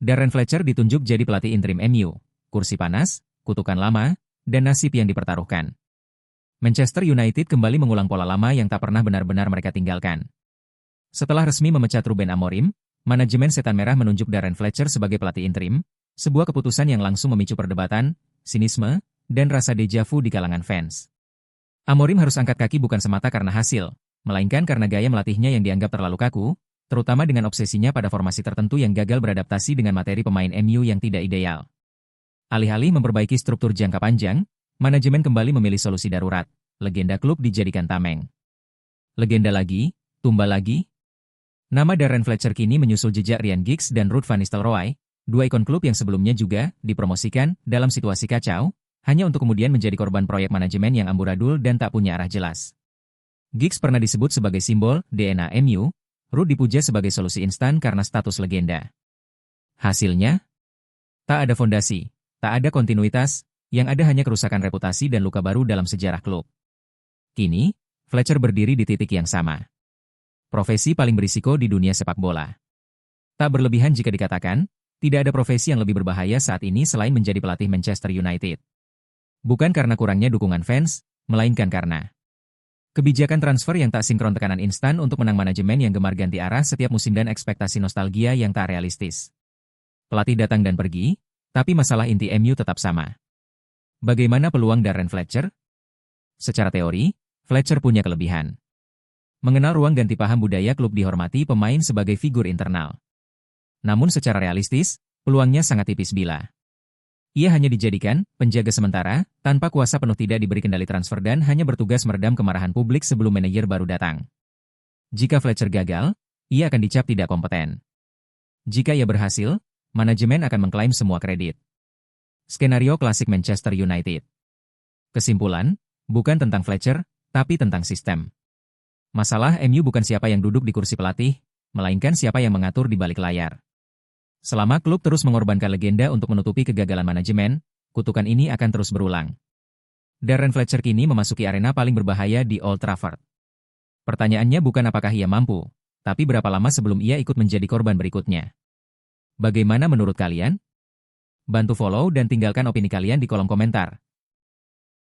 Darren Fletcher ditunjuk jadi pelatih interim MU. Kursi panas, kutukan lama, dan nasib yang dipertaruhkan. Manchester United kembali mengulang pola lama yang tak pernah benar-benar mereka tinggalkan. Setelah resmi memecat Ruben Amorim, manajemen Setan Merah menunjuk Darren Fletcher sebagai pelatih interim, sebuah keputusan yang langsung memicu perdebatan, sinisme, dan rasa deja vu di kalangan fans. Amorim harus angkat kaki bukan semata karena hasil, melainkan karena gaya melatihnya yang dianggap terlalu kaku, terutama dengan obsesinya pada formasi tertentu yang gagal beradaptasi dengan materi pemain MU yang tidak ideal. Alih-alih memperbaiki struktur jangka panjang, manajemen kembali memilih solusi darurat. Legenda klub dijadikan tameng. Legenda lagi, tumbal lagi. Nama Darren Fletcher kini menyusul jejak Ryan Giggs dan Ruud van Nistelrooy, dua ikon klub yang sebelumnya juga dipromosikan dalam situasi kacau, hanya untuk kemudian menjadi korban proyek manajemen yang amburadul dan tak punya arah jelas. Giggs pernah disebut sebagai simbol DNA MU, Ruud dipuja sebagai solusi instan karena status legenda. Hasilnya? Tak ada fondasi, tak ada kontinuitas, yang ada hanya kerusakan reputasi dan luka baru dalam sejarah klub. Kini, Fletcher berdiri di titik yang sama. Profesi paling berisiko di dunia sepak bola. Tak berlebihan jika dikatakan, tidak ada profesi yang lebih berbahaya saat ini selain menjadi pelatih Manchester United. Bukan karena kurangnya dukungan fans, melainkan karena kebijakan transfer yang tak sinkron, tekanan instan untuk menang, manajemen yang gemar ganti arah setiap musim, dan ekspektasi nostalgia yang tak realistis. Pelatih datang dan pergi, tapi masalah inti MU tetap sama. Bagaimana peluang Darren Fletcher? Secara teori, Fletcher punya kelebihan. Mengenal ruang ganti, paham budaya klub, dihormati pemain sebagai figur internal. Namun secara realistis, peluangnya sangat tipis bila ia hanya dijadikan penjaga sementara, tanpa kuasa penuh, tidak diberi kendali transfer, dan hanya bertugas meredam kemarahan publik sebelum manajer baru datang. Jika Fletcher gagal, ia akan dicap tidak kompeten. Jika ia berhasil, manajemen akan mengklaim semua kredit. Skenario klasik Manchester United. Kesimpulan, bukan tentang Fletcher, tapi tentang sistem. Masalah MU bukan siapa yang duduk di kursi pelatih, melainkan siapa yang mengatur di balik layar. Selama klub terus mengorbankan legenda untuk menutupi kegagalan manajemen, kutukan ini akan terus berulang. Darren Fletcher kini memasuki arena paling berbahaya di Old Trafford. Pertanyaannya bukan apakah ia mampu, tapi berapa lama sebelum ia ikut menjadi korban berikutnya. Bagaimana menurut kalian? Bantu follow dan tinggalkan opini kalian di kolom komentar.